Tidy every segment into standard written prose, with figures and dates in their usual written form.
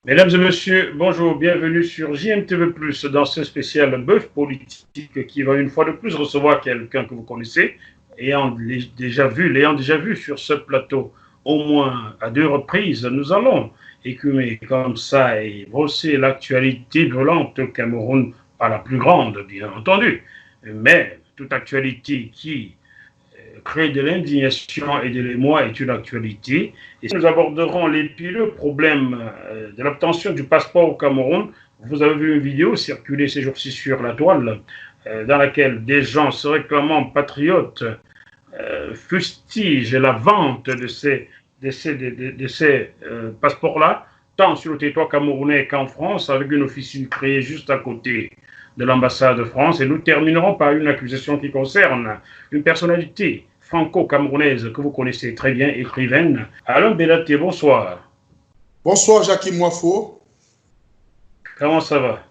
Mesdames et messieurs, bonjour, bienvenue sur JMTV+, dans ce spécial bœuf politique qui va une fois de plus recevoir quelqu'un que vous connaissez, l'ayant déjà vu sur ce plateau au moins à 2 reprises. Nous allons écumer comme ça et brosser l'actualité brûlante au Cameroun, pas la plus grande, bien entendu, mais toute actualité qui crée de l'indignation et de l'émoi est une actualité. Et nous aborderons l'épineux problème de l'obtention du passeport au Cameroun. Vous avez vu une vidéo circuler ces jours-ci sur la toile dans laquelle des gens se réclamant patriotes fustigent la vente de ces passeports-là, tant sur le territoire camerounais qu'en France, avec une officine créée juste à côté de l'ambassade de France. Et nous terminerons par une accusation qui concerne une personnalité franco-camerounaise que vous connaissez très bien, écrivaine. Alain Bellaté, bonsoir. Bonsoir Jacques Moifo. Comment ça va?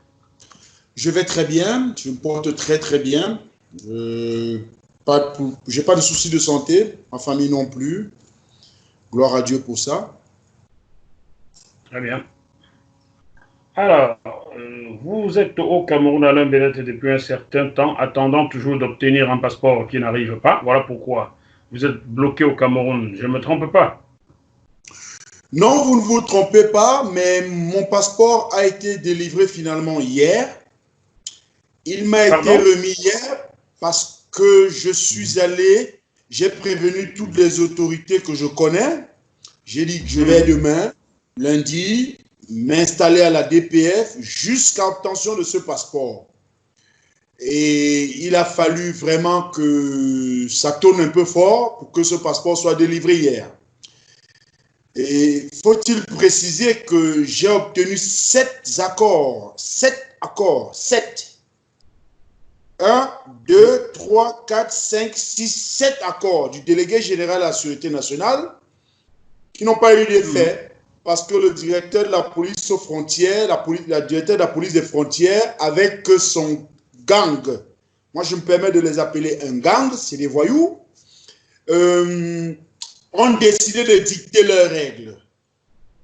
Je vais très bien, je me porte très bien. J'ai pas de soucis de santé, ma famille non plus. Gloire à Dieu pour ça. Très bien. Alors, vous êtes au Cameroun, Alain Bellaté, depuis un certain temps, attendant toujours d'obtenir un passeport qui n'arrive pas. Voilà pourquoi vous êtes bloqué au Cameroun. Je ne me trompe pas? Non, vous ne vous trompez pas, mais mon passeport a été délivré finalement hier. Il m'a été remis hier parce que je suis allé, j'ai prévenu toutes les autorités que je connais. J'ai dit que je vais demain, lundi, m'installer à la DPF jusqu'à obtention de ce passeport. Et il a fallu vraiment que ça tourne un peu fort pour que ce passeport soit délivré hier. Et faut-il préciser que j'ai obtenu 7 accords. 1, 2, 3, 4, 5, 6, 7 accords du délégué général à la Sûreté nationale qui n'ont pas eu d'effet parce que le directeur de la police aux frontières, la directeur de la police des frontières, avec son gang, moi je me permets de les appeler un gang, c'est des voyous, ont décidé de dicter leurs règles.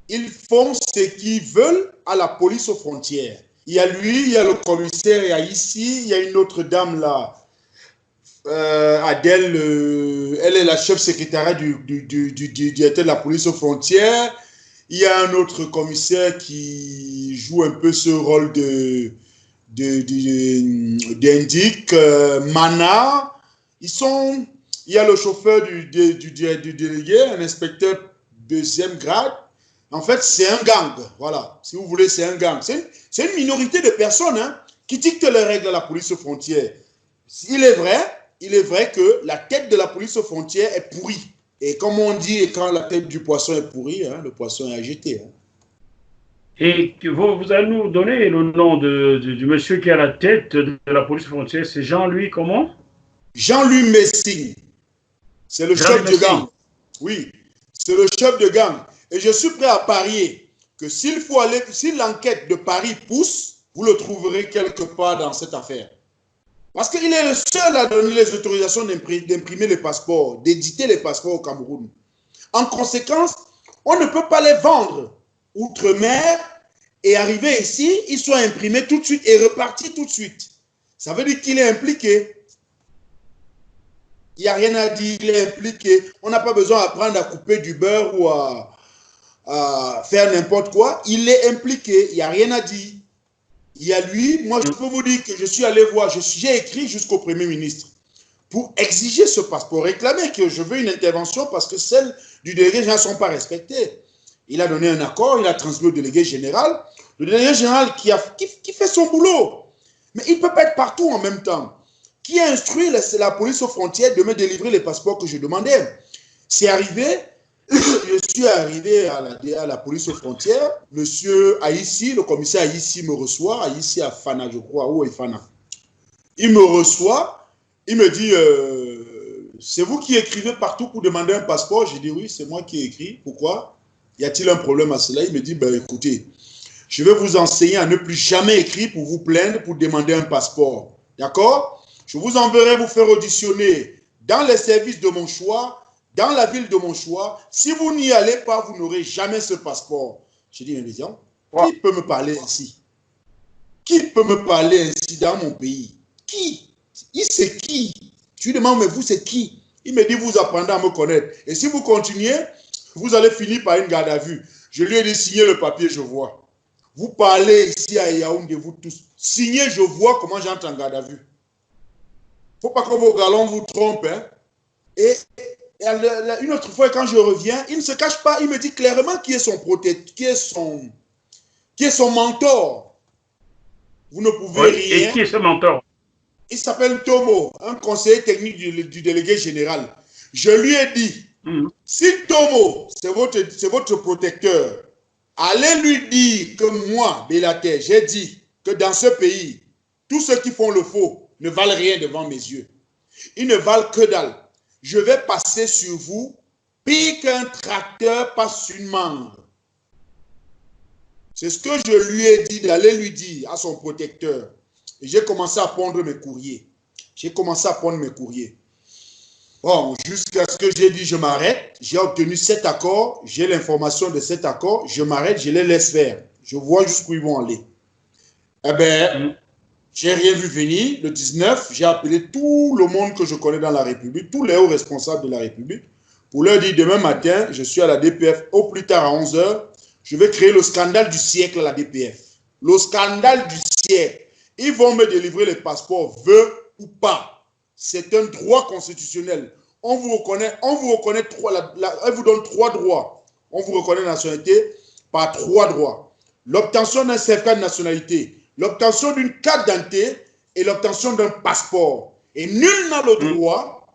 Ils font ce qu'ils veulent à la police aux frontières. Il y a lui, il y a le commissaire, il y a ici, il y a une autre dame là, Adèle, elle est la chef secrétaire du directeur de la police aux frontières. Il y a un autre commissaire qui joue un peu ce rôle d'indique, Mana. Il y a le chauffeur du délégué, un inspecteur 2e grade. En fait, c'est un gang. Voilà, si vous voulez, c'est un gang. C'est une minorité de personnes qui dictent les règles à la police aux frontières. Il est vrai que la tête de la police aux frontières est pourrie. Et comme on dit, quand la tête du poisson est pourrie, le poisson est à jeter. Et vous allez nous donner le nom du monsieur qui est à la tête de la police frontière. C'est Jean-Louis comment? Jean-Louis Messing. C'est le chef de gang. Oui, c'est le chef de gang. Et je suis prêt à parier que si l'enquête de Paris pousse, vous le trouverez quelque part dans cette affaire. Parce qu'il est le seul à donner les autorisations d'imprimer les passeports, d'éditer les passeports au Cameroun. En conséquence, on ne peut pas les vendre outre-mer et arriver ici, ils soient imprimés tout de suite et repartis tout de suite. Ça veut dire qu'il est impliqué. Il n'y a rien à dire, il est impliqué. On n'a pas besoin d'apprendre à couper du beurre ou à faire n'importe quoi. Il est impliqué, il n'y a rien à dire. Il y a lui, moi je peux vous dire que je suis allé voir, j'ai écrit jusqu'au Premier ministre pour exiger ce passeport, réclamer que je veux une intervention parce que celles du délégué général ne sont pas respectées. Il a donné un accord, il a transmis au délégué général. Le délégué général qui fait son boulot. Mais il ne peut pas être partout en même temps. Qui a instruit la police aux frontières de me délivrer les passeports que je demandais? C'est arrivé. Je suis arrivé à la police aux frontières. Monsieur Aïssi, le commissaire Aïssi me reçoit. Aïssi à Fana, je crois. Où est Fana? Il me reçoit. Il me dit, c'est vous qui écrivez partout pour demander un passeport? J'ai dit oui, c'est moi qui ai écrit. Pourquoi? Y a-t-il un problème à cela? Il me dit, ben, écoutez, je vais vous enseigner à ne plus jamais écrire pour vous plaindre, pour demander un passeport. D'accord? Je vous enverrai vous faire auditionner dans les services de mon choix, dans la ville de mon choix. Si vous n'y allez pas, vous n'aurez jamais ce passeport. J'ai dit, mais viens, Qui peut me parler ainsi? Qui peut me parler ainsi dans mon pays? Qui? C'est qui? Je lui demande, mais vous, c'est qui? Il me dit, vous apprendrez à me connaître. Et si vous continuez, vous allez finir par une garde à vue. Je lui ai dit, signez le papier, je vois. Vous parlez ici à Yaoundé, vous tous. Signez, je vois comment j'entre en garde à vue. Il ne faut pas que vos galons vous trompent. Hein? Et une autre fois, quand je reviens, il ne se cache pas, il me dit clairement qui est son protecteur, qui est son mentor. Vous ne pouvez rien. Et qui est ce mentor? Il s'appelle Tomo, un conseiller technique du délégué général. Je lui ai dit, si Tomo, c'est votre protecteur, allez lui dire que moi, Bélater, j'ai dit que dans ce pays, tous ceux qui font le faux ne valent rien devant mes yeux. Ils ne valent que dalle. Je vais passer sur vous, pire qu'un tracteur passe sur une mangue. C'est ce que je lui ai dit d'aller lui dire à son protecteur. Et j'ai commencé à prendre mes courriers. Bon, jusqu'à ce que j'ai dit, je m'arrête. J'ai obtenu 7 accords. J'ai l'information de 7 accords. Je m'arrête, je les laisse faire. Je vois jusqu'où ils vont aller. Eh bien, j'ai rien vu venir. Le 19, j'ai appelé tout le monde que je connais dans la République, tous les hauts responsables de la République, pour leur dire, demain matin, je suis à la DPF, au plus tard à 11 h, je vais créer le scandale du siècle à la DPF. Le scandale du siècle. Ils vont me délivrer les passeports, veut ou pas. C'est un droit constitutionnel. On vous reconnaît on vous donne 3 droits. On vous reconnaît la nationalité par 3 droits. L'obtention d'un certificat de nationalité, l'obtention d'une carte d'identité et l'obtention d'un passeport. Et nul n'a le droit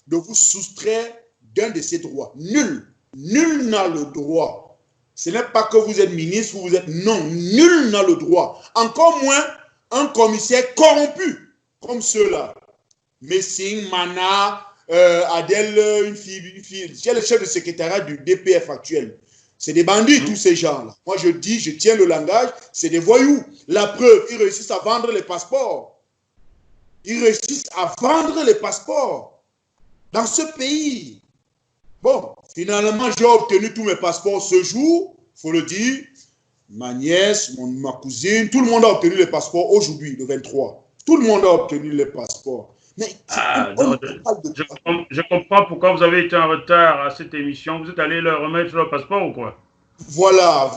de vous soustraire d'un de ces droits. Nul. Nul n'a le droit. Ce n'est pas que vous êtes ministre ou vous êtes... Non, nul n'a le droit. Encore moins un commissaire corrompu, comme ceux-là. Messing, Mana, Adèle, une fille. C'est le chef de secrétariat du DPF actuel. C'est des bandits, tous ces gens-là. Moi, je dis, je tiens le langage, c'est des voyous. La preuve, ils réussissent à vendre les passeports. Ils réussissent à vendre les passeports dans ce pays. Bon, finalement, j'ai obtenu tous mes passeports ce jour, il faut le dire. Ma nièce, ma cousine, tout le monde a obtenu les passeports aujourd'hui, le 23. Tout le monde a obtenu les passeports. Mais je comprends pourquoi vous avez été en retard à cette émission. Vous êtes allé leur remettre leur passeport ou quoi? Voilà.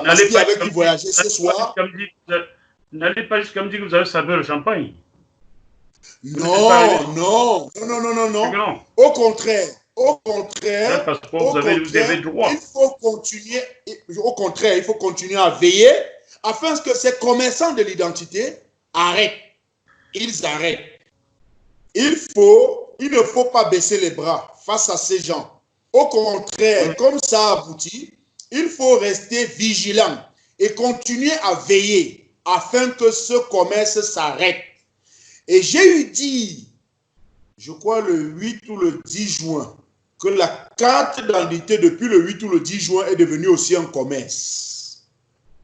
Parce qu'il y avait qui voyageait ce soir. N'allez pas jusqu'à me dire que vous avez servi le champagne. Non. Au contraire, il faut continuer. Au contraire, il faut continuer à veiller afin que ces commerçants de l'identité arrêtent. Ils arrêtent. Il ne faut pas baisser les bras face à ces gens. Au contraire, comme ça aboutit, il faut rester vigilant et continuer à veiller afin que ce commerce s'arrête. Et j'ai eu dit, je crois le 8 ou le 10 juin, que la carte d'identité depuis le 8 ou le 10 juin est devenue aussi un commerce.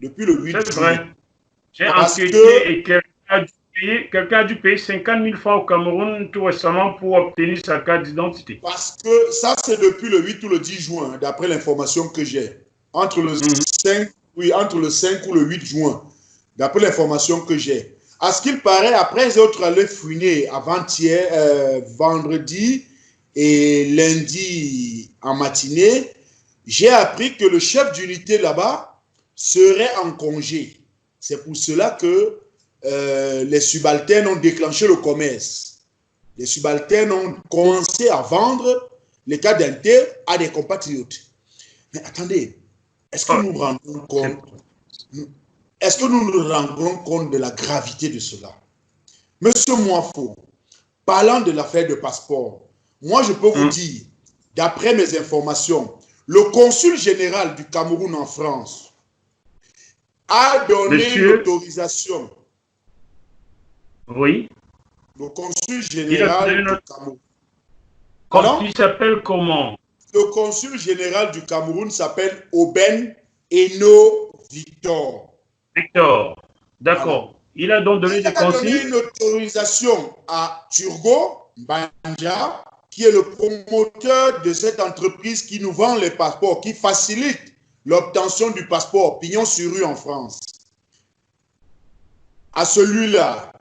Depuis le 8 juin. C'est vrai. J'ai enquêté et quelqu'un a dû payer 50 000 francs au Cameroun tout récemment pour obtenir sa carte d'identité. Parce que ça, c'est depuis le 8 ou le 10 juin, d'après l'information que j'ai. Entre le 5 ou le 8 juin, d'après l'information que j'ai. À ce qu'il paraît, après les autres allaient fouiner avant-hier, vendredi et lundi en matinée, j'ai appris que le chef d'unité là-bas serait en congé. C'est pour cela que les subalternes ont déclenché le commerce. Les subalternes ont commencé à vendre les cartes d'identité à des compatriotes. Mais attendez, est-ce que nous nous rendons compte? Est-ce que nous nous rendons compte de la gravité de cela? Monsieur Moifo, parlant de l'affaire de passeport, moi je peux vous dire, d'après mes informations, le consul général du Cameroun en France a donné l'autorisation. Oui. Le consul général du Cameroun. Il s'appelle comment? Le consul général du Cameroun s'appelle Oben Eno Victor. D'accord. Voilà. Il a donc donné des consignes. Il a donné une autorisation à Turgo Banja, qui est le promoteur de cette entreprise qui nous vend les passeports, qui facilite l'obtention du passeport, pignon sur rue en France, à celui-là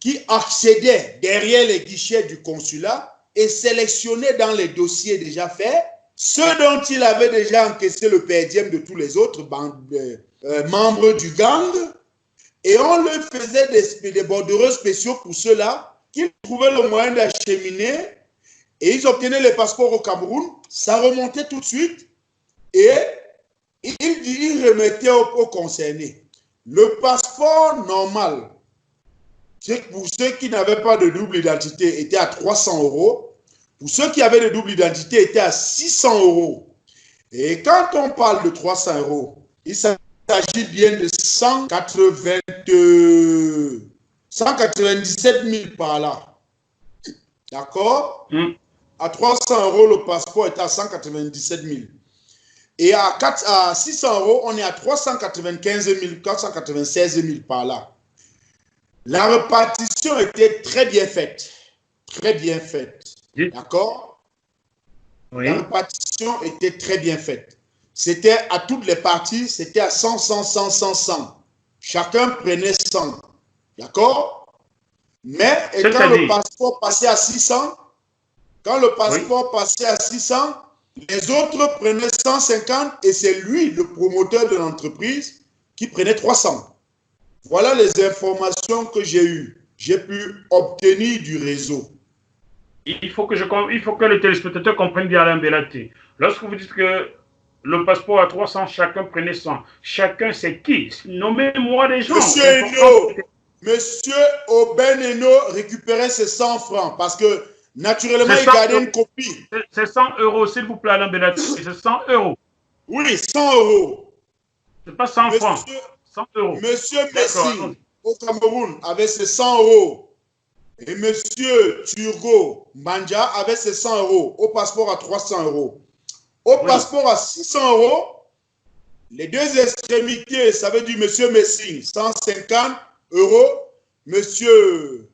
qui accédait derrière les guichets du consulat et sélectionnait dans les dossiers déjà faits ceux dont il avait déjà encaissé le per diem de tous les autres membres du gang, et on leur faisait des bordereaux spéciaux pour ceux-là qui trouvaient le moyen d'acheminer, et ils obtenaient les passeports au Cameroun, ça remontait tout de suite, et ils remettaient aux concernés. Le passeport normal, pour ceux qui n'avaient pas de double identité, était à 300 €. Pour ceux qui avaient de double identité, était à 600 €. Et quand on parle de 300 €, il s'agit bien de 197 000 par là. D'accord? À 300 € le passeport est à 197 000. Et à 600 €, on est à 395 000, 496 000 par là. La répartition était très bien faite. Très bien faite. D'accord? Oui. La répartition était très bien faite. C'était à toutes les parties, c'était à 100, 100, 100, 100, 100. Chacun prenait 100. D'accord? Mais quand le passeport passait à 600, les autres prenaient 150 et c'est lui, le promoteur de l'entreprise, qui prenait 300. Voilà les informations que j'ai eues. J'ai pu obtenir du réseau. Il faut que les téléspectateurs comprennent bien Alain Bellaté. Lorsque vous dites que le passeport à 300, chacun prenait 100. Chacun, c'est qui? Nommez-moi des gens. Monsieur Aubin Eno récupérait ses 100 francs parce que naturellement, il gardait une copie. C'est 100 €, s'il vous plaît, Alain Bellaté. C'est 100 €. Oui, 100 €. C'est pas 100 francs. 100 €. Monsieur Messi, au Cameroun, avait ses 100 €. Et monsieur Turgot Manja avait ses 100 €. Au passeport à 300 €. Au passeport à 600 €, les deux extrémités, ça veut dire monsieur Messi, 150 €. Monsieur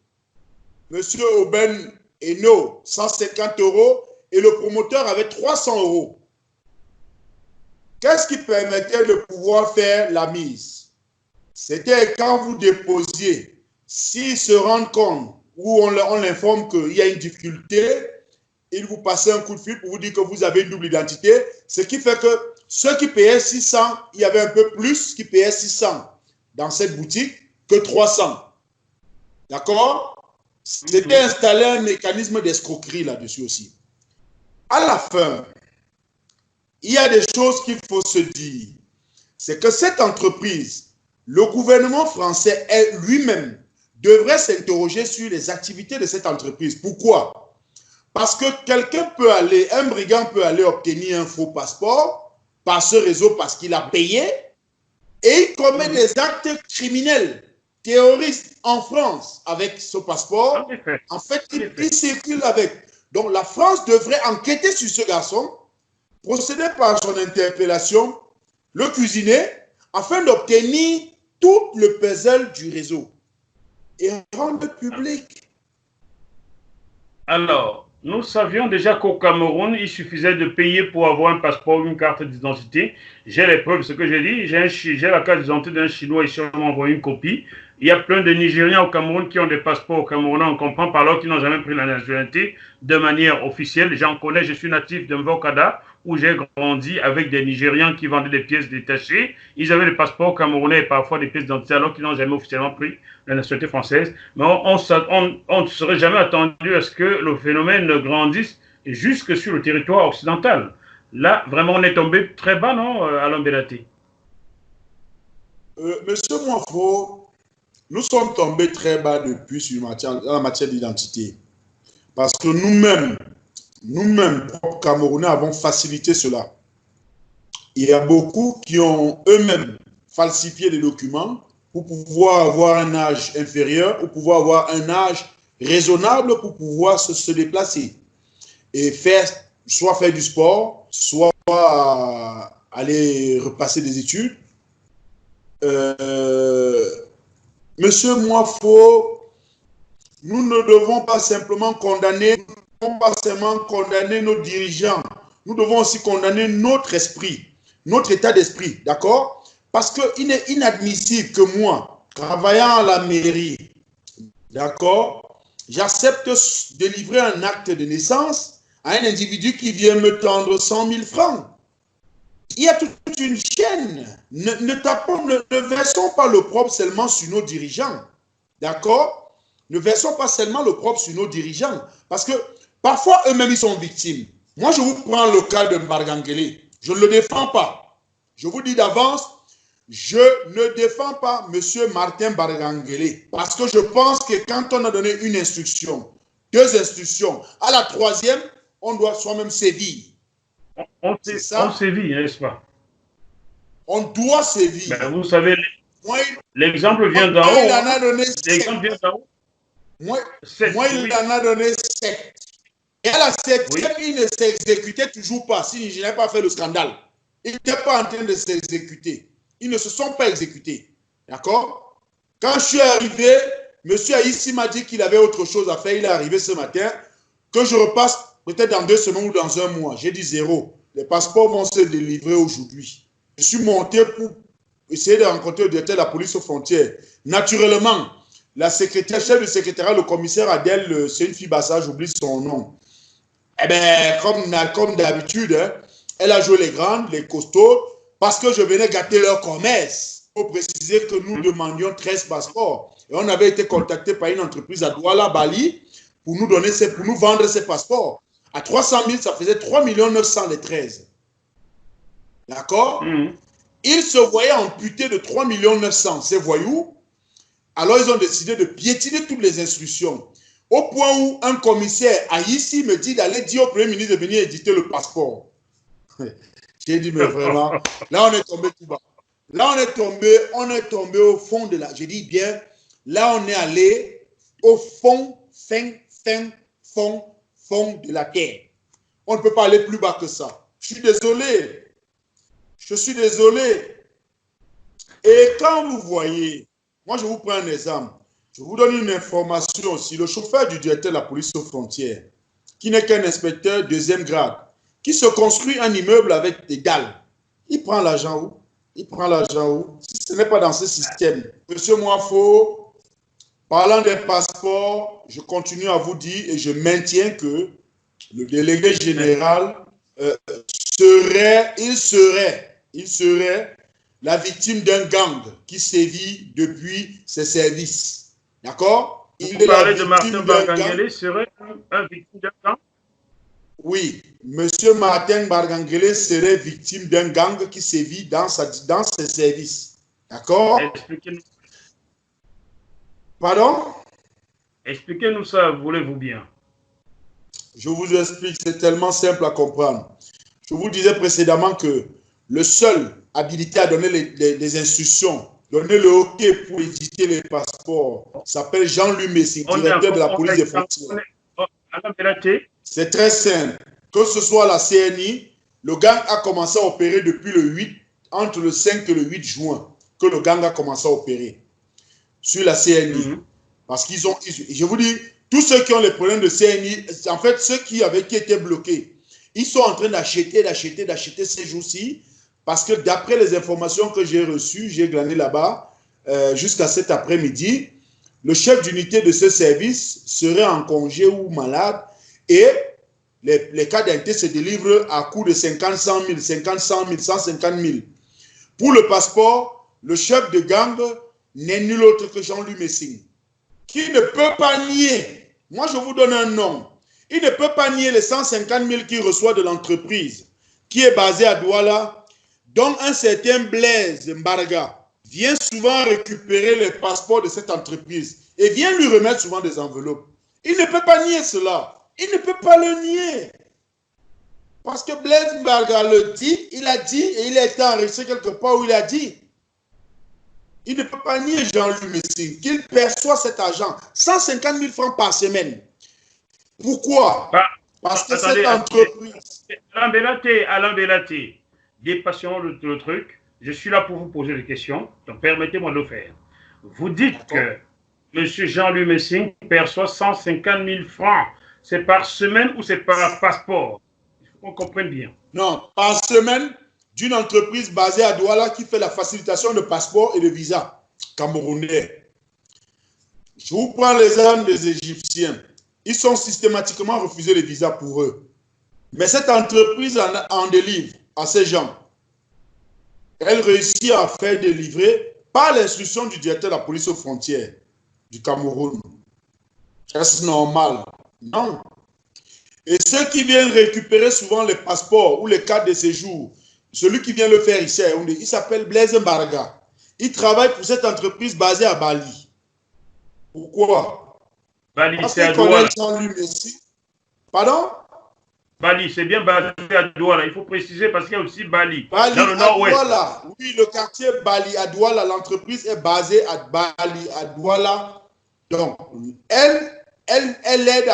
Aubin Eno, 150 €. Et le promoteur avait 300 €. Qu'est-ce qui permettait de pouvoir faire la mise? C'était quand vous déposiez, s'ils se rendent compte ou on l'informe qu'il y a une difficulté, il vous passe un coup de fil pour vous dire que vous avez une double identité, ce qui fait que ceux qui payaient 600, il y avait un peu plus qui payaient 600 dans cette boutique que 300. D'accord? C'était installé un mécanisme d'escroquerie là-dessus aussi. À la fin, il y a des choses qu'il faut se dire. C'est que cette entreprise, le gouvernement français lui-même devrait s'interroger sur les activités de cette entreprise. Pourquoi? Parce que un brigand peut aller obtenir un faux passeport par ce réseau parce qu'il a payé et il commet des actes criminels, terroristes en France avec ce passeport. En fait, il circule avec. Donc la France devrait enquêter sur ce garçon, procéder par son interpellation, le cuisiner, afin d'obtenir tout le puzzle du réseau et rendre public. Alors, nous savions déjà qu'au Cameroun, il suffisait de payer pour avoir un passeport ou une carte d'identité. J'ai les preuves, ce que j'ai dit. J'ai la carte d'identité d'un Chinois ici, on m'a envoyé une copie. Il y a plein de Nigériens au Cameroun qui ont des passeports au Cameroun, on comprend, par alors qu'ils n'ont jamais pris la nationalité de manière officielle. J'en connais, je suis natif de Mvokada, où j'ai grandi avec des Nigériens qui vendaient des pièces détachées. Ils avaient des passeports camerounais et parfois des pièces d'identité alors qu'ils n'ont jamais officiellement pris la nationalité française. Mais on ne serait jamais attendu à ce que le phénomène grandisse jusque sur le territoire occidental. Là, vraiment, on est tombé très bas, non, Alain Bellaté? Monsieur Moifo, nous sommes tombés très bas depuis dans la matière d'identité. Parce que nous-mêmes, Camerounais, avons facilité cela. Il y a beaucoup qui ont eux-mêmes falsifié les documents pour pouvoir avoir un âge inférieur, pour pouvoir avoir un âge raisonnable pour pouvoir se déplacer et soit faire du sport, soit aller repasser des études. Monsieur Moifo, nous ne devons pas simplement condamner nos dirigeants, nous devons aussi condamner notre esprit. notre état d'esprit, d'accord? Parce qu'il est inadmissible que moi, travaillant à la mairie, d'accord, j'accepte de livrer un acte de naissance à un individu qui vient me tendre 100 000 francs. Il y a toute une chaîne. Ne versons pas le propre seulement sur nos dirigeants. D'accord? Ne versons pas seulement le propre sur nos dirigeants. Parce que parfois, eux-mêmes, ils sont victimes. Moi, je vous prends le cas de Mbargangele. Je ne le défends pas. Je vous dis d'avance, je ne défends pas M. Martin Mbargangele. Parce que je pense que quand on a donné une instruction, 2 instructions, à la 3e, on doit soi-même sévir. On sévit, n'est-ce pas? On doit sévir. Ben, vous savez, l'exemple vient d'en haut. L'exemple vient d'en haut. Moi, il en a donné 7. Et à la 7e, il ne s'exécutait toujours pas. Si je n'avais pas fait le scandale, ils n'étaient pas en train de s'exécuter. Ils ne se sont pas exécutés. D'accord? Quand je suis arrivé, M. Aïssi m'a dit qu'il avait autre chose à faire. Il est arrivé ce matin. Que je repasse peut-être dans 2 semaines ou dans 1 mois. J'ai dit 0. Les passeports vont se délivrer aujourd'hui. Je suis monté pour essayer de rencontrer le directeur de la police aux frontières. Naturellement, la secrétaire, chef du secrétariat, le commissaire Adèle, c'est une fille bassa, j'oublie son nom. Eh bien, comme d'habitude, hein, elle a joué les grandes, les costauds, parce que je venais gâter leur commerce. Il faut préciser que nous demandions 13 passeports. Et on avait été contacté par une entreprise à Douala, Bali, pour nous vendre ces passeports. À 300 000, ça faisait 3 900 000 les 13. D'accord? Ils se voyaient amputés de 3 900 000, ces voyous. Alors, ils ont décidé de piétiner toutes les instructions. Au point où un commissaire Aïssi me dit d'aller dire au Premier ministre de venir éditer le passeport. J'ai dit, mais vraiment, là, on est tombé tout bas. Là, on est tombé au fond de la... J'ai dit bien, là, on est allé au fond de la terre. On ne peut pas aller plus bas que ça. Je suis désolé. Je suis désolé. Et quand vous voyez, moi je vous prends un exemple, je vous donne une information aussi, le chauffeur du directeur de la police aux frontières, qui n'est qu'un inspecteur 2e grade, qui se construit un immeuble avec des dalles, il prend l'argent où? Il prend l'argent où? Si ce n'est pas dans ce système. Monsieur Moifo, parlant des passeports, je continue à vous dire et je maintiens que le délégué général serait la victime d'un gang qui sévit depuis ses services. D'accord? Vous parlez de Martin Mbargangele serait un victime d'un gang? Oui, monsieur Martin Mbargangele serait victime d'un gang qui sévit dans ses services. D'accord? Expliquez-nous. Pardon? Expliquez-nous ça, voulez-vous bien? Je vous explique, c'est tellement simple à comprendre. Je vous disais précédemment que le seul habilité à donner les instructions, donner le OK pour éditer les passeports, s'appelle Jean-Louis Messing, directeur de la police des frontières. C'est très simple. Que ce soit la CNI, le gang a commencé à opérer depuis le 8, entre le 5 et le 8 juin, que le gang a commencé à opérer sur la CNI. Parce qu'ils ont, je vous dis, tous ceux qui ont les problèmes de CNI, en fait, ceux qui étaient bloqués, ils sont en train d'acheter ces jours-ci, parce que d'après les informations que j'ai reçues, j'ai glané là-bas, jusqu'à cet après-midi, le chef d'unité de ce service serait en congé ou malade, et les cas d'identité se délivrent à coût de 50 100 000, 50 100 000, 150 000. Pour le passeport, le chef de gang n'est nul autre que Jean-Louis Messing, qui ne peut pas nier, moi je vous donne un nom, il ne peut pas nier les 150 000 qu'il reçoit de l'entreprise qui est basée à Douala, dont un certain Blaise Mbarga vient souvent récupérer les passeports de cette entreprise et vient lui remettre souvent des enveloppes. Il ne peut pas nier cela. Il ne peut pas le nier. Parce que Blaise Mbarga le dit, il a dit, et il a été enregistré quelque part où il a dit. Il ne peut pas nier Jean-Louis Messing qu'il perçoit cet argent, 150 000 francs par semaine. Pourquoi? Parce que cette entreprise... Alain Bellaté, dépassons le truc. Je suis là pour vous poser des questions, donc permettez-moi de le faire. Vous dites que M. Jean-Louis Messing perçoit 150 000 francs. C'est par semaine ou c'est par passeport? Il faut qu'on comprenne bien. Non, par semaine, d'une entreprise basée à Douala qui fait la facilitation de passeports et de visas camerounais. Je vous prends l'exemple des Égyptiens. Ils sont systématiquement refusés les visas pour eux. Mais cette entreprise en délivre à ces gens. Elle réussit à faire délivrer par l'instruction du directeur de la police aux frontières du Cameroun. Est-ce normal? Non. Et ceux qui viennent récupérer souvent les passeports ou les cartes de séjour, celui qui vient le faire ici, il s'appelle Blaise Mbarga. Il travaille pour cette entreprise basée à Bali. Pourquoi? Bali, Parce c'est à qu'il connaît Douala. Jean-Louis Messi. Pardon? Bali, c'est bien basé à Douala. Il faut préciser parce qu'il y a aussi Bali, Bali dans le à nord-ouest. Douala. Oui, le quartier Bali à Douala, l'entreprise est basée à Bali à Douala. Donc, elle aide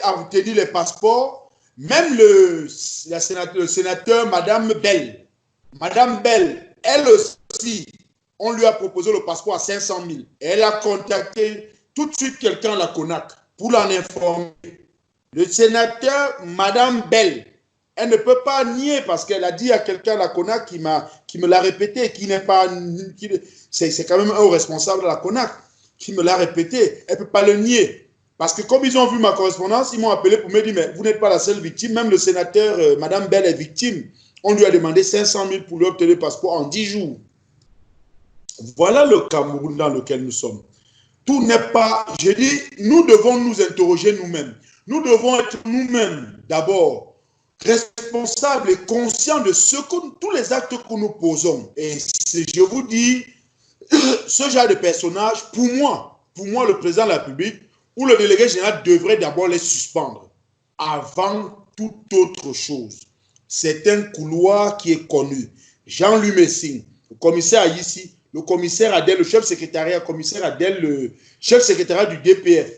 à obtenir les passeports. Même le sénateur, Madame Bell, elle aussi, on lui a proposé le passeport à 500 000. Elle a contacté tout de suite quelqu'un à la CONAC pour l'en informer. Le sénateur, Madame Bell, elle ne peut pas nier parce qu'elle a dit à quelqu'un à la CONAC qui me l'a répété, qui n'est pas... C'est quand même un haut responsable de la CONAC qui me l'a répété. Elle ne peut pas le nier. Parce que comme ils ont vu ma correspondance, ils m'ont appelé pour me dire, mais vous n'êtes pas la seule victime. Même le sénateur, Madame Bell, est victime. On lui a demandé 500 000 pour lui obtenir le passeport en 10 jours. Voilà le Cameroun dans lequel nous sommes. Tout n'est pas... Je dis, nous devons nous interroger nous-mêmes. Nous devons être nous-mêmes, d'abord, responsables et conscients de tous les actes que nous posons. Et je vous dis, ce genre de personnage, pour moi, le président de la République ou le délégué général devrait d'abord les suspendre avant toute autre chose. C'est un couloir qui est connu. Jean-Louis Messing, le commissaire ici, le commissaire Adel, le chef secrétariat, le commissaire Adel, le chef secrétariat du DPF.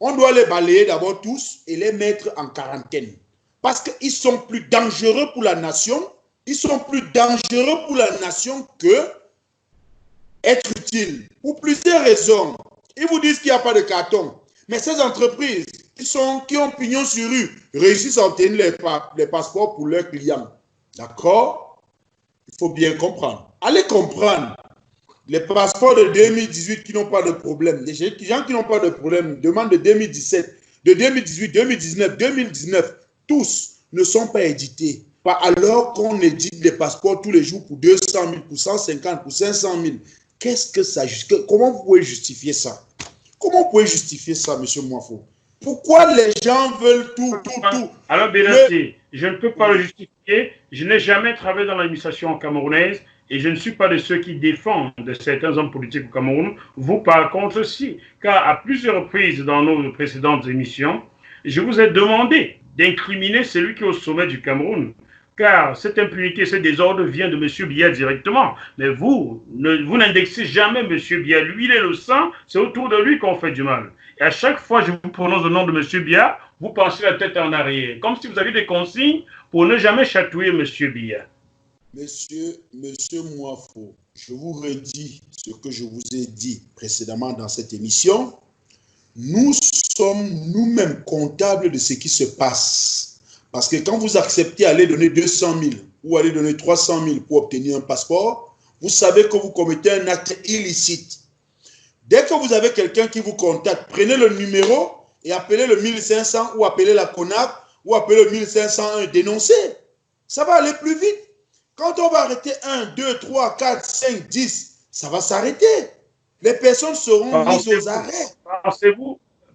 On doit les balayer d'abord tous et les mettre en quarantaine. Parce qu'ils sont plus dangereux pour la nation. Ils sont plus dangereux pour la nation que être utiles. Pour plusieurs raisons. Ils vous disent qu'il n'y a pas de carton. Mais ces entreprises qui ont pignon sur rue réussissent à obtenir les passeports pour leurs clients. D'accord? Il faut bien comprendre. Allez comprendre. Les passeports de 2018 qui n'ont pas de problème. Les gens qui n'ont pas de problème demandent de 2017, de 2018, 2019, 2019. Tous ne sont pas édités. Alors qu'on édite les passeports tous les jours pour 200 000, pour 150, pour 500 000. Qu'est-ce que ça justifie? Comment vous pouvez justifier ça? Comment vous pouvez justifier ça, M. Moifo? Pourquoi les gens veulent tout? Alors, Bélaté, je ne peux pas le justifier. Je n'ai jamais travaillé dans l'administration camerounaise et je ne suis pas de ceux qui défendent certains hommes politiques au Cameroun. Vous, par contre, si. Car à plusieurs reprises dans nos précédentes émissions, je vous ai demandé d'incriminer celui qui est au sommet du Cameroun. Car cette impunité, ce désordre vient de M. Biya directement. Mais vous n'indexez jamais M. Biya. Lui, il est le sang, c'est autour de lui qu'on fait du mal. Et à chaque fois que je vous prononce le nom de M. Biya, vous penchez la tête en arrière. Comme si vous aviez des consignes pour ne jamais chatouiller M. Biya. Monsieur Moifo, je vous redis ce que je vous ai dit précédemment dans cette émission. Nous sommes nous-mêmes comptables de ce qui se passe. Parce que quand vous acceptez d'aller donner 200 000 ou aller donner 300 000 pour obtenir un passeport, vous savez que vous commettez un acte illicite. Dès que vous avez quelqu'un qui vous contacte, prenez le numéro et appelez le 1500 ou appelez la CONAC ou appelez le 1501 et dénoncez. Ça va aller plus vite. Quand on va arrêter 1, 2, 3, 4, 5, 10, ça va s'arrêter. Les personnes seront mises aux arrêts.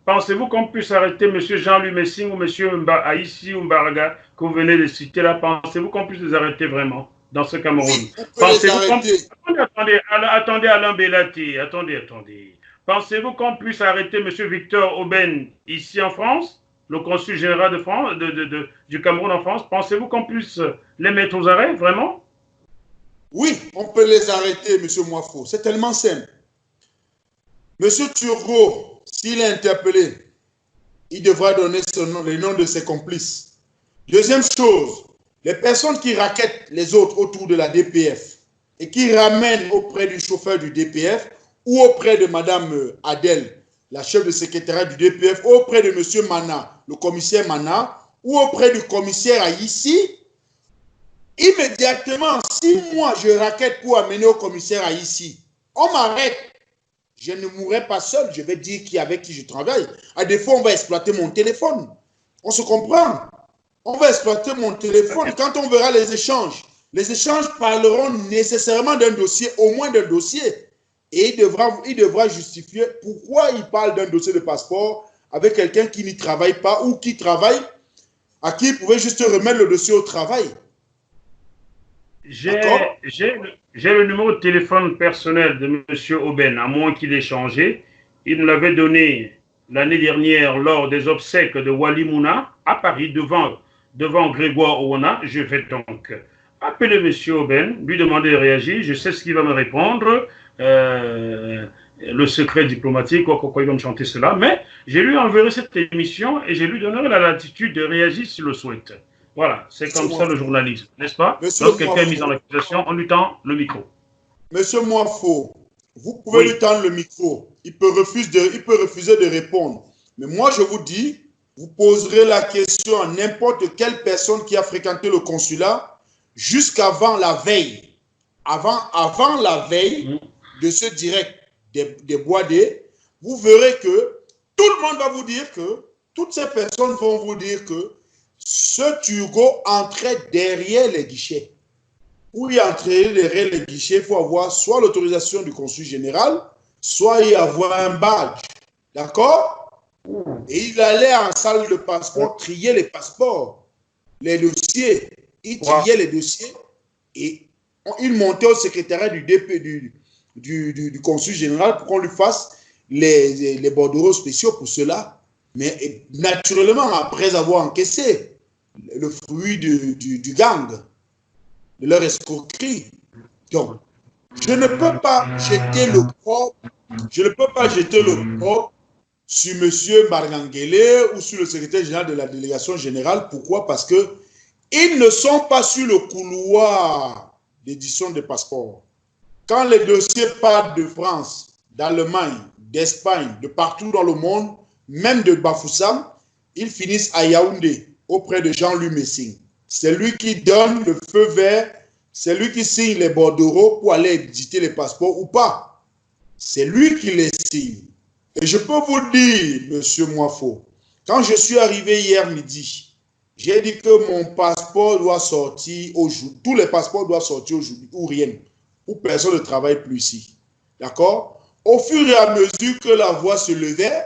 Pensez-vous qu'on puisse arrêter M. Jean-Louis Messing ou M. Aïssi ou Mbaraga que vous venez de citer là? Pensez-vous qu'on puisse les arrêter vraiment dans ce Cameroun? Oui, pensez-vous Attendez, Alain Belati, attendez. Pensez-vous qu'on puisse arrêter M. Victor Aubaine ici en France, le consul général de France, du Cameroun en France? Pensez-vous qu'on puisse les mettre aux arrêts, vraiment? Oui, on peut les arrêter, M. Moifo. C'est tellement simple. M. Turgot, s'il est interpellé, il devra donner le nom de ses complices. Deuxième chose, les personnes qui raquettent les autres autour de la DPF et qui ramènent auprès du chauffeur du DPF ou auprès de Mme Adel, la chef de secrétariat du DPF, ou auprès de M. Mana, le commissaire Mana, ou auprès du commissaire Aïssi, immédiatement, immédiatement, si moi je raquette pour amener au commissaire ici, on m'arrête. Je ne mourrai pas seul, je vais dire avec qui je travaille. À défaut, on va exploiter mon téléphone. On se comprend. On va exploiter mon téléphone. Quand on verra les échanges parleront nécessairement d'un dossier, au moins d'un dossier. Et il devra justifier pourquoi il parle d'un dossier de passeport avec quelqu'un qui n'y travaille pas ou qui travaille, à qui il pouvait juste remettre le dossier au travail. J'ai le numéro de téléphone personnel de M. Aubin, à moins qu'il ait changé. Il me l'avait donné l'année dernière lors des obsèques de Wali Mouna à Paris, devant Grégoire Ouana. Je vais donc appeler M. Aubin, lui demander de réagir. Je sais ce qu'il va me répondre. Le secret diplomatique, quoi, il va me chanter cela. Mais je lui enverrai cette émission et je lui donnerai la latitude de réagir s'il le souhaite. Voilà, c'est comme ça le journalisme, n'est-ce pas? Lorsque quelqu'un est mis en accusation, on lui tend le micro. Monsieur Moifo, vous pouvez lui tendre le micro. Il peut refuser de répondre. Mais moi, je vous dis, vous poserez la question à n'importe quelle personne qui a fréquenté le consulat jusqu'avant la veille. Avant la veille de ce direct des Bois-D, vous verrez que tout le monde va vous dire que, toutes ces personnes vont vous dire que ce Turgot entrait derrière les guichets. Pour y entrer derrière les guichets, il faut avoir soit l'autorisation du consul général, soit y avoir un badge. D'accord? Et il allait en salle de passeport trier les passeports, les dossiers. Il triait les dossiers et il montait au secrétariat du DP, du consul général pour qu'on lui fasse les bordereaux spéciaux pour cela. Mais naturellement, après avoir encaissé le fruit du gang, de leur escroquerie. Donc, je ne peux pas jeter le propre, sur M. Bargangele ou sur le secrétaire général de la délégation générale. Pourquoi? Parce que ils ne sont pas sur le couloir d'édition des passeports. Quand les dossiers partent de France, d'Allemagne, d'Espagne, de partout dans le monde, même de Bafoussam, ils finissent à Yaoundé, auprès de Jean-Louis Messing. C'est lui qui donne le feu vert, c'est lui qui signe les bordereaux pour aller éditer les passeports ou pas. C'est lui qui les signe. Et je peux vous dire, monsieur Moifo, quand je suis arrivé hier midi, j'ai dit que mon passeport doit sortir aujourd'hui. Tous les passeports doivent sortir aujourd'hui ou rien. Ou personne ne travaille plus ici. D'accord? Au fur et à mesure que la voix se levait,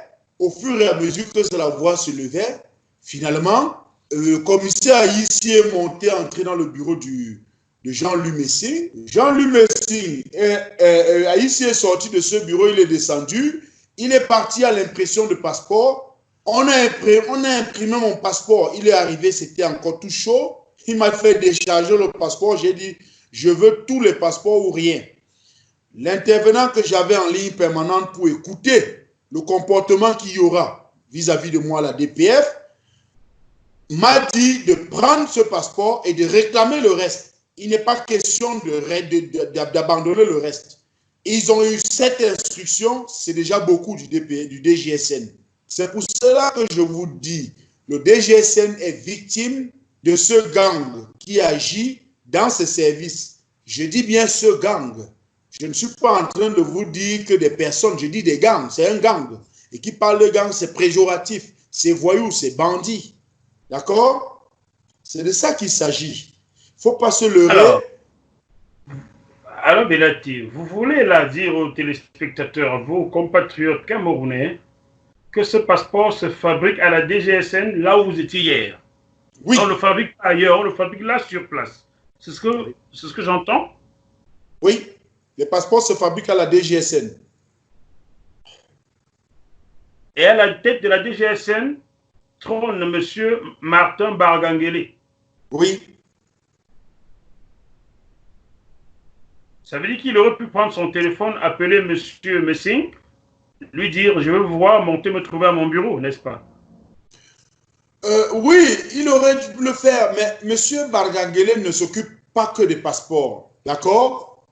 finalement, le commissaire ici est monté, entré dans le bureau de Jean-Louis Messing. Jean-Louis Messing ici est sorti de ce bureau, il est descendu. Il est parti à l'impression de passeport. On a imprimé mon passeport. Il est arrivé, c'était encore tout chaud. Il m'a fait décharger le passeport. J'ai dit, je veux tous les passeports ou rien. L'intervenant que j'avais en ligne permanente pour écouter le comportement qu'il y aura vis-à-vis de moi, la DPF, m'a dit de prendre ce passeport et de réclamer le reste. Il n'est pas question d'abandonner le reste. Ils ont eu cette instruction, c'est déjà beaucoup du DGSN. C'est pour cela que je vous dis, le DGSN est victime de ce gang qui agit dans ses services. Je dis bien ce gang. Je ne suis pas en train de vous dire que des personnes, je dis des gangs, c'est un gang. Et qui parle de gang, c'est péjoratif, c'est voyou, c'est bandit. D'accord? C'est de ça qu'il s'agit. Il ne faut pas se leurrer. Alors, Belati, vous voulez là dire aux téléspectateurs, à vos compatriotes camerounais, que ce passeport se fabrique à la DGSN là où vous étiez hier? Oui. On ne le fabrique pas ailleurs, on le fabrique là sur place. C'est ce que j'entends? Oui. Les passeports se fabriquent à la DGSN. Et à la tête de la DGSN trône M. Martin Bargangele. Oui. Ça veut dire qu'il aurait pu prendre son téléphone, appeler M. Messing, lui dire, je veux vous voir monter me trouver à mon bureau, n'est-ce pas? Oui, il aurait dû le faire, mais M. Bargangele ne s'occupe pas que des passeports. D'accord?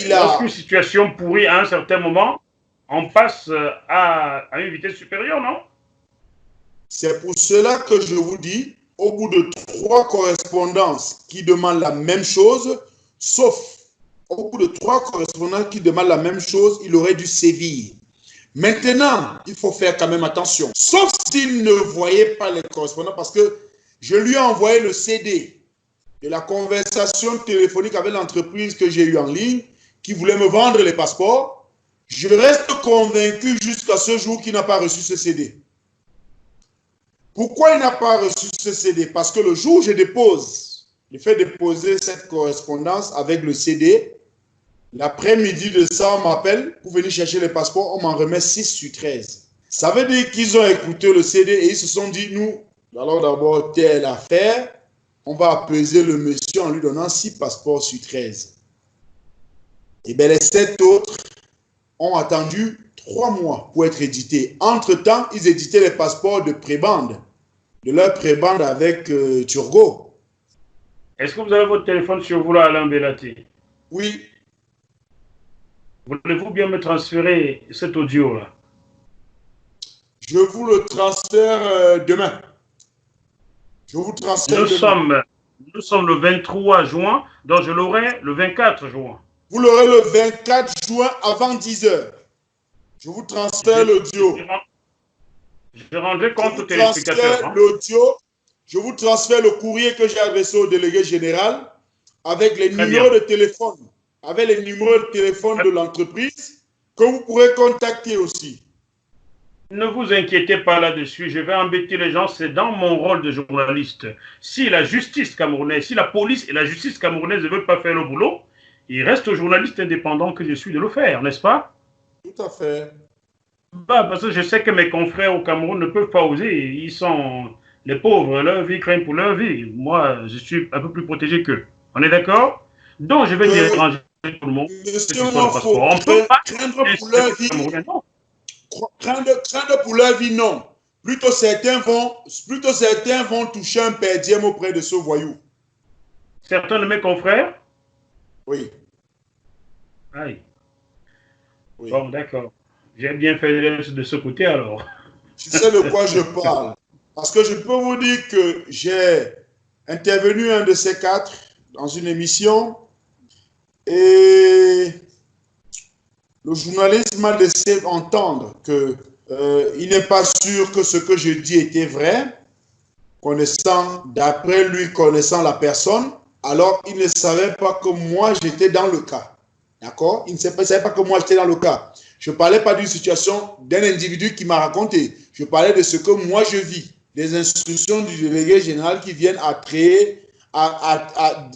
Lorsqu'une situation pourrie à un certain moment, on passe à une vitesse supérieure, non? C'est pour cela que je vous dis, au bout de 3 correspondances qui demandent la même chose, sauf au bout de 3 correspondances qui demandent la même chose, il aurait dû sévir. Maintenant, il faut faire quand même attention. Sauf s'il ne voyait pas les correspondants, parce que je lui ai envoyé le CD de la conversation téléphonique avec l'entreprise que j'ai eue en ligne, qui voulait me vendre les passeports. Je reste convaincu jusqu'à ce jour qu'il n'a pas reçu ce CD. Pourquoi il n'a pas reçu ce CD? Parce que le jour où je fais déposer cette correspondance avec le CD, l'après-midi de ça, on m'appelle pour venir chercher les passeports, on m'en remet 6 sur 13. Ça veut dire qu'ils ont écouté le CD et ils se sont dit, nous, allons d'abord telle affaire, on va apaiser le monsieur en lui donnant 6 passeports sur 13. Et bien les 7 autres ont attendu 3 mois pour être édités. Entre-temps, ils éditaient les passeports de prébande, de leur prébande avec Turgot. Est-ce que vous avez votre téléphone sur vous là, Alain Bellaté? Oui. Voulez-vous bien me transférer cet audio-là? Je vous le transfère demain. Je vous transfère demain. Nous sommes le 23 juin, donc je l'aurai le 24 juin. Vous l'aurez le 24 juin avant 10 h. Je vous transfère l'audio. Je rendrai compte au téléspectateur. Je vous transfère le courrier que j'ai adressé au délégué général avec les numéros de téléphone. Avec les numéros de téléphone de l'entreprise que vous pourrez contacter aussi. Ne vous inquiétez pas là-dessus, je vais embêter les gens, c'est dans mon rôle de journaliste. Si la justice camerounaise, si la police et la justice camerounaise ne veulent pas faire le boulot, il reste aux journalistes indépendants que je suis de le faire, n'est-ce pas? Tout à fait. Parce que je sais que mes confrères au Cameroun ne peuvent pas oser, ils sont les pauvres, leur vie craint pour leur vie. Moi, je suis un peu plus protégé qu'eux. On est d'accord? Donc, je vais déranger tout le monde. Monsieur Mwafo, on peut pas craindre pour leur vie. Craindre pour leur vie, non. Plutôt certains vont toucher un perdième auprès de ce voyou. Certains de mes confrères? Oui. Aïe. Oui. Bon, d'accord. J'ai bien fait de ce côté alors. Je sais de quoi je parle. Parce que je peux vous dire que j'ai intervenu un de ces 4 dans une émission et le journaliste m'a laissé entendre que il n'est pas sûr que ce que je dis était vrai, d'après lui connaissant la personne, alors il ne savait pas que moi j'étais dans le cas. D'accord? Il ne savait pas que moi j'étais dans le cas. Je ne parlais pas d'une situation d'un individu qui m'a raconté. Je parlais de ce que moi je vis, des instructions du délégué général qui viennent à créer,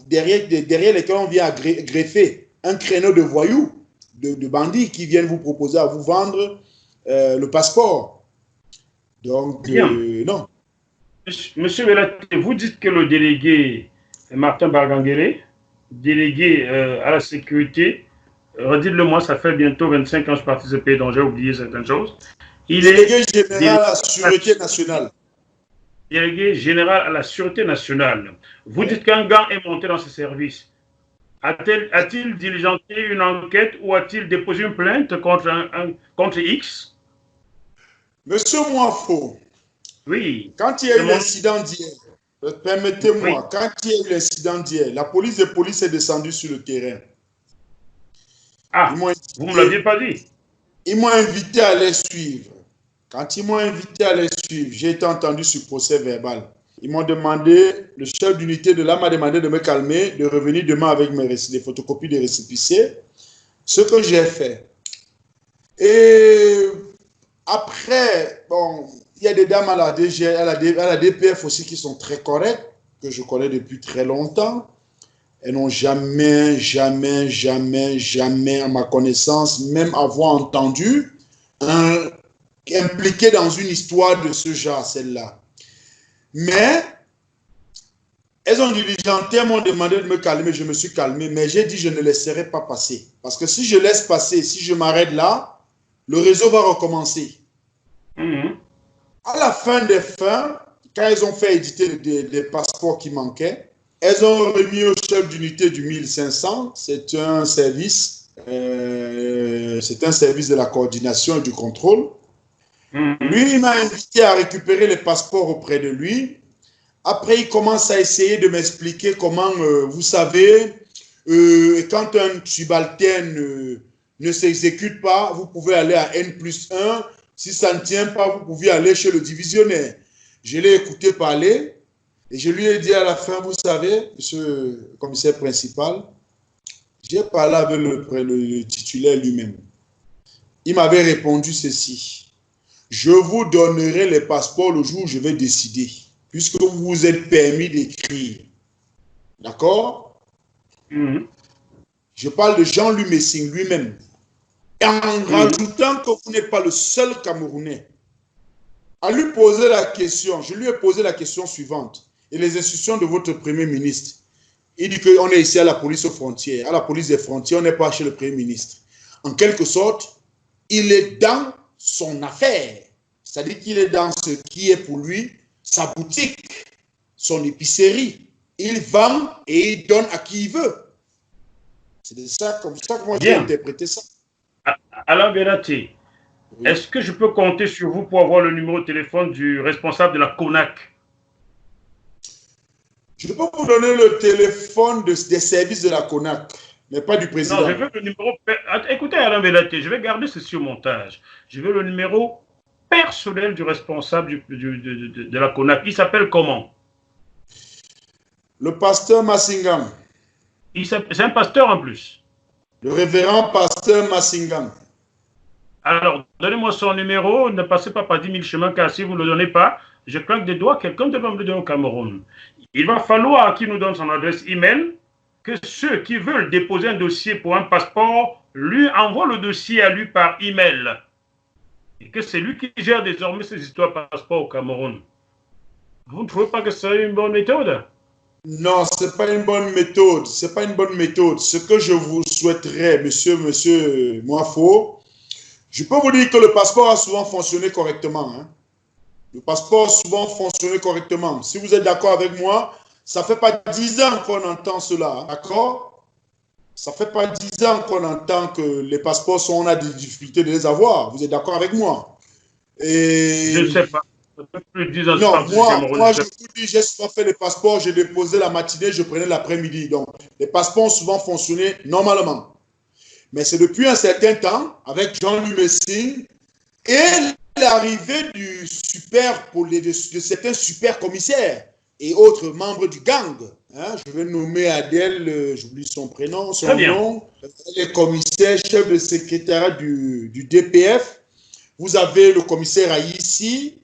derrière lesquelles on vient à greffer un créneau de voyous, de bandits qui viennent vous proposer à vous vendre le passeport. Donc, non. Monsieur Bellaté, vous dites que le délégué Martin Barganguélé, délégué à la sécurité, redites-le-moi, ça fait bientôt 25 ans que je suis parti de ce pays dont j'ai oublié certaines choses. Délégué général à la Sûreté nationale. Délégué général à la Sûreté nationale. Vous dites qu'un gars est monté dans ce service. A-t-il diligenté une enquête ou a-t-il déposé une plainte contre X? Monsieur Mwafo, oui. Quand il y a eu l'incident d'hier, permettez-moi, quand il y a eu l'incident d'hier, la police est descendue sur le terrain. Ah, vous ne me l'aviez pas dit. Ils m'ont invité à les suivre. Quand ils m'ont invité à les suivre, j'ai été entendu sur procès verbal. Ils m'ont demandé, le chef d'unité de là m'a demandé de me calmer, de revenir demain avec les photocopies des récépissés. Ce que j'ai fait. Et après, bon, il y a des dames à la DG, à la DPF aussi qui sont très correctes, que je connais depuis très longtemps. Elles n'ont jamais, à ma connaissance, même avoir entendu impliqué dans une histoire de ce genre, celle-là. Mais elles ont diligenté, elles m'ont demandé de me calmer, je me suis calmé, mais j'ai dit je ne laisserai pas passer. Parce que si je laisse passer, si je m'arrête là, le réseau va recommencer. À la fin des fins, quand ils ont fait éditer des passeports qui manquaient, elles ont remis au chef d'unité du 1500, c'est un service de la coordination et du contrôle. Lui, il m'a invité à récupérer les passeports auprès de lui, Après, il commence à essayer de m'expliquer comment, vous savez, quand un subalterne ne s'exécute pas, vous pouvez aller à N+1. Si ça ne tient pas, vous pouvez aller chez le divisionnaire. Je l'ai écouté parler et je lui ai dit à la fin, vous savez, monsieur le commissaire principal, j'ai parlé avec le titulaire lui-même. Il m'avait répondu ceci. Je vous donnerai les passeports le jour où je vais décider, puisque vous vous êtes permis d'écrire. D'accord? Je parle de Jean-Louis Messing lui-même. Et en rajoutant que vous n'êtes pas le seul Camerounais. À lui poser la question, je lui ai posé la question suivante. Et les instructions de votre Premier ministre. Il dit qu'on est ici à la police aux frontières. À la police des frontières, on n'est pas chez le Premier ministre. En quelque sorte, il est dans son affaire. C'est-à-dire qu'il est dans ce qui est pour lui sa boutique, son épicerie. Il vend et il donne à qui il veut. C'est de ça, comme ça que moi j'ai interprété ça. Alain Benati, oui. Est-ce que je peux compter sur vous pour avoir le numéro de téléphone du responsable de la CONAC? Je peux vous donner le téléphone des services de la CONAC, mais pas du président. Non, je veux le numéro... Écoutez, Alain Benati, je vais garder ceci au montage. Je veux le numéro personnel du responsable de la CONAC. Il s'appelle comment? Le pasteur Massingam. C'est un pasteur en plus. Le révérend pasteur Massingam. Alors, donnez-moi son numéro, ne passez pas par 10 000 chemins, car si vous ne le donnez pas, je claque des doigts, quelqu'un devrait me le donner au Cameroun. Il va falloir qu'il nous donne son adresse email, que ceux qui veulent déposer un dossier pour un passeport lui envoient le dossier à lui par email. Et que c'est lui qui gère désormais ces histoires de passeport au Cameroun. Vous ne trouvez pas que c'est une bonne méthode? Non, ce n'est pas une bonne méthode. Ce n'est pas une bonne méthode. Ce que je vous souhaiterais, monsieur Moafo, je peux vous dire que le passeport a souvent fonctionné correctement. Hein. Le passeport a souvent fonctionné correctement. Si vous êtes d'accord avec moi, ça ne fait pas 10 ans qu'on entend cela. Hein, d'accord? Ça ne fait pas 10 ans qu'on entend que les passeports sont, on a des difficultés de les avoir. Vous êtes d'accord avec moi? Et... Je ne sais pas. Non, moi, je vous dis, j'ai souvent fait les passeports, j'ai déposé la matinée, je prenais l'après-midi. Donc, les passeports ont souvent fonctionné normalement. Mais c'est depuis un certain temps, avec Jean-Louis Messing, et l'arrivée de certains super commissaires et autres membres du gang. Hein, je vais nommer Adèle, j'oublie son prénom, son nom, les commissaires, chefs de secrétariat du DPF. Vous avez le commissaire Aïssi.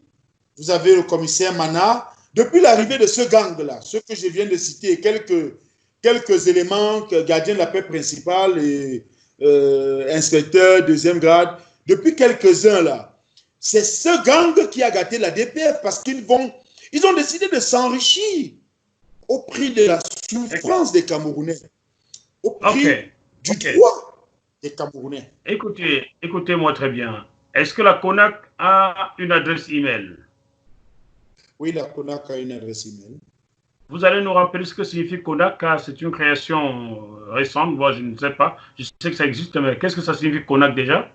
Vous avez le commissaire Mana. Depuis l'arrivée de ce gang-là, ce que je viens de citer, quelques éléments, gardien de la paix principal et inspecteur deuxième grade, depuis quelques-uns là, c'est ce gang qui a gâté la DPF parce qu'ils ont décidé de s'enrichir au prix de la souffrance des Camerounais, au prix du droit des Camerounais. Écoutez-moi très bien. Est-ce que la CONAC a une adresse email? Oui, la CONAC a une adresse email. Vous allez nous rappeler ce que signifie CONAC, car c'est une création récente. Moi, je ne sais pas. Je sais que ça existe, mais qu'est-ce que ça signifie CONAC déjà?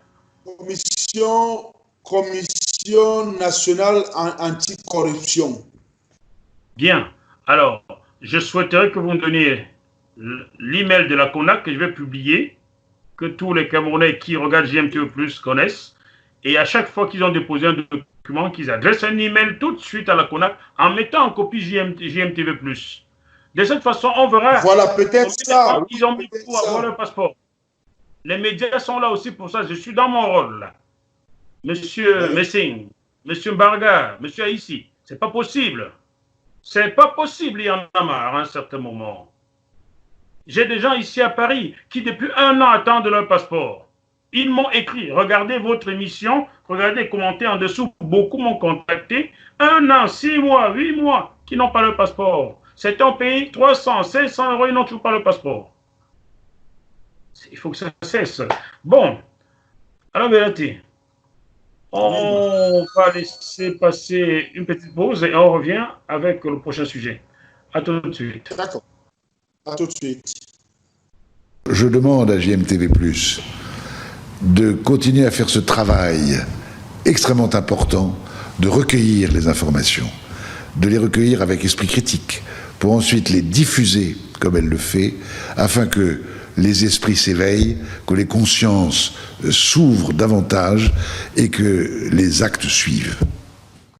Commission nationale anticorruption. Bien. Alors, je souhaiterais que vous me donniez l'email de la CONAC que je vais publier, que tous les Camerounais qui regardent JMTV+ connaissent. Et à chaque fois qu'ils ont déposé un document, qu'ils adressent un email tout de suite à la CONAC en mettant en copie JMTV+. De cette façon, on verra. Voilà, peut-être ça. Ils ont mis pour avoir leur passeport. Les médias sont là aussi pour ça. Je suis dans mon rôle là. Monsieur Messing, Monsieur Mbarga, Monsieur Aïssi, c'est pas possible. C'est pas possible, il y en a marre à un certain moment. J'ai des gens ici à Paris qui depuis 1 an attendent leur passeport. Ils m'ont écrit, regardez votre émission, regardez les commentaires en dessous, beaucoup m'ont contacté. 1 an, 6 mois, 8 mois, qui n'ont pas le passeport. Certains pays, 300, 500 euros, ils n'ont toujours pas le passeport. Il faut que ça cesse. Bon, alors Benati, on va laisser passer une petite pause et on revient avec le prochain sujet. À tout de suite. D'accord. À tout de suite. Je demande à JMTV+, de continuer à faire ce travail extrêmement important de recueillir les informations, de les recueillir avec esprit critique, pour ensuite les diffuser comme elle le fait, afin que les esprits s'éveillent, que les consciences s'ouvrent davantage et que les actes suivent.